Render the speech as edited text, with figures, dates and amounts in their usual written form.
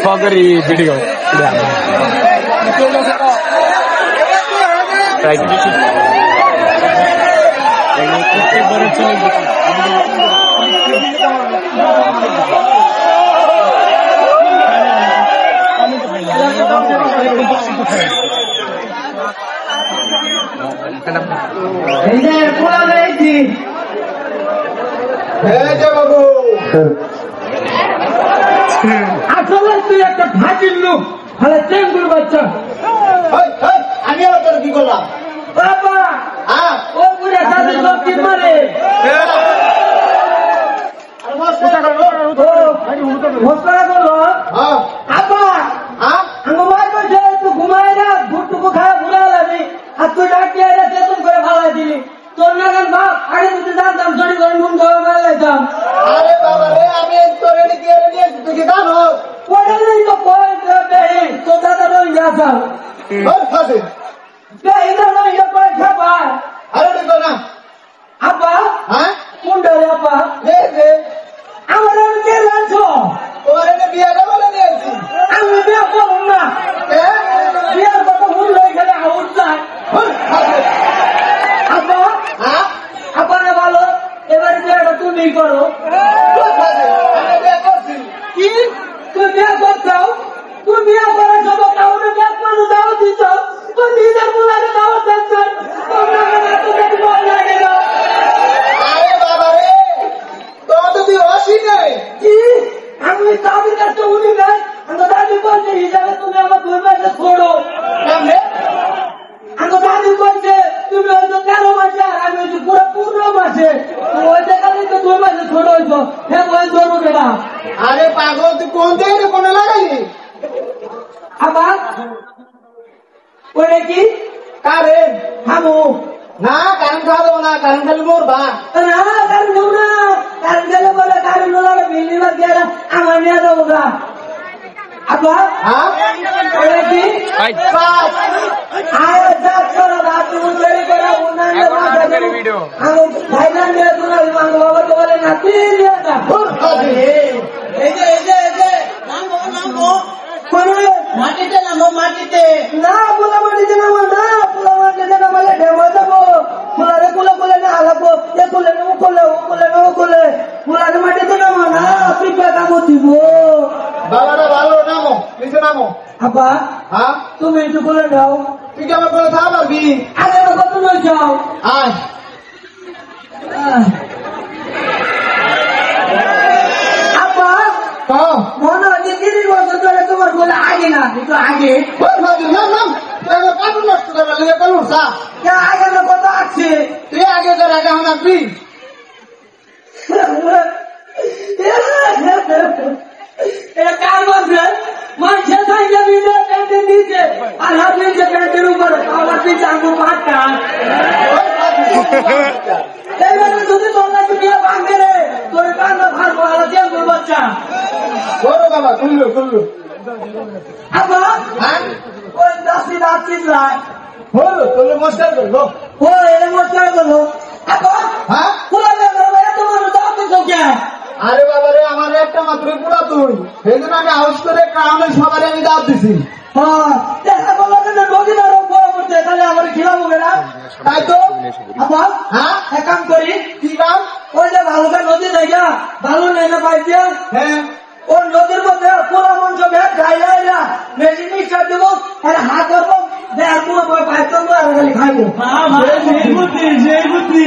Ogori video. Right. আসলে তুই একটা ফাঁকির লোক তাহলে চেঙ্গুর বাচ্চা আমি আবার তোর কি করলাম বাবা ও পুরে তাদের লোক কি মারে ঘোষণা করলো আব্বা আমার বলছে তুই ঘুমাই না ভুটটুকু খায় ঘুরা লাগি আর তুই ডাকিয়ে চেতন করে ভালাই দিলি তোর নাগান বাপ আগে তুই জানতাম চড়ি করে মন খাওয়া মেলা লাইতাম আরে বাবা রে আমি তোর এনে কি এনে নিয়ে তুই কি জানো পড়ে নেই তো পড়ে দেবে তোর দাদা রই গেছে ফাঁসে এটা রই পয়সা পায় আরে দেখো না আব্বা হ্যাঁ কোনটা রে আব্বা আমার আমি কে লাগছো তোমার এনে বিয়াটা বলে দিয়েছি আমি বিয়ে করব না বিয়ের কথা ভুল হয়ে গেলে আউট যায় আব্বা আপনারা ভালো এবারে বিয়েটা তুমি করো কি তুই বিয়ে করছাও তুই বিয়ে করার সব কাউকে বিয়ে করে দাও দিছ তুই নিজের মুলাকে দাও দিছ লাগে না আরে বাবা রে তোর তো তুই হসি নেই কি আমি দাদির কাছে উনি নাই আমার দাদি বলছে হিসাবে তুমি আমার 2 মাসে ছোড়ো আমার দাদি বলছে তুমি হয়তো 13 মাসে আর আমি হচ্ছে পুরো 15 মাসে ওই জায়গাতে তো 2 মাসে ছোট হইতো হ্যাঁ বই ধরবো বেটা আরে পাগল তুই কোন থেকে কোনে লাগাইলি আবার ওরে কি কারে হামু না কারণ খাওয়া দেবো না কারণ খালি মরবা না কারণ দেবো না কারণ গেলে বলে কারণ লোলা বিল্ডিং গেলে আমার নিয়ে দেবো না আবার ওরে কি আয় যাক করো বাপু তৈরি করে উন্নয়ন ভিডিও আমি ভাইজান নিয়ে তোরা বিমান বাবা তো বলে না তুই নিয়ে যা এই যে নামো মাটিতে নামো মাটিতে না পোলা মাটিতে নামো না পোলা মাটিতে নামালে ঢেমা যাবো পোলারে কোলে না হালাবো এ কোলে না ও কোলে না ও কোলে পোলারে মাটিতে নামো না পিপা কামো দিব বাবারা ভালো নামো নিচে নামো আব্বা হ্যাঁ তুমি একটু কোলে নাও তুই কি আমার করে থাকা পারবি আগে কত নয় যাও আয় আব্বা মনে হয় 30 বছর ধরে তোমার কোলে আগে না একটু আগে নাম কাটুন নষ্ট করে লেগে পেল আগে না কত আছে তুই আগে তোর আগে হন আপনি এটা কার বলছে মানুষের সঙ্গে ভিডিও পেতে দিয়েছে আর হাতে যে পেটের উপরে আমার পিছনে আঙুল মারটা এইভাবে যদি তোর নাকি বিয়ে ভাঙবে রে তোর কান্না ভাঙবো আর দিয়ে বাচ্চা বড় বাবা তুললো আব্বা হ্যাঁ ওই দাসি দাঁত চিল্লায় হলো তুললো মস্টার করলো ও এর মশলা গেলো আব্বা হ্যাঁ পুরা গেলো এত মানুষ দাঁত দিচ্ছ কে আরে বাবা রে আমার একটা মাত্র পুরা তুই সেই জন্য আমি হাউস করে গ্রামের সবাই আমি দাঁত দিছি হ্যাঁ দেখা বললো যে নদীটা রোগ বড় করছে তাহলে আমার খিলাবো বেড়া তাই তো আব্বা হ্যাঁ এক কাম করি কি কাম ওই যে ভালুকা নদী জায়গা ভালো নেই না পাই দিয়া হ্যাঁ ওই নদীর মধ্যে পুরো মঞ্চ ভেদ গাইলা মেশিন স্টার্ট দেবো হাত ধরবো পুরো পাইতো আর খাইবো সেই বুদ্ধি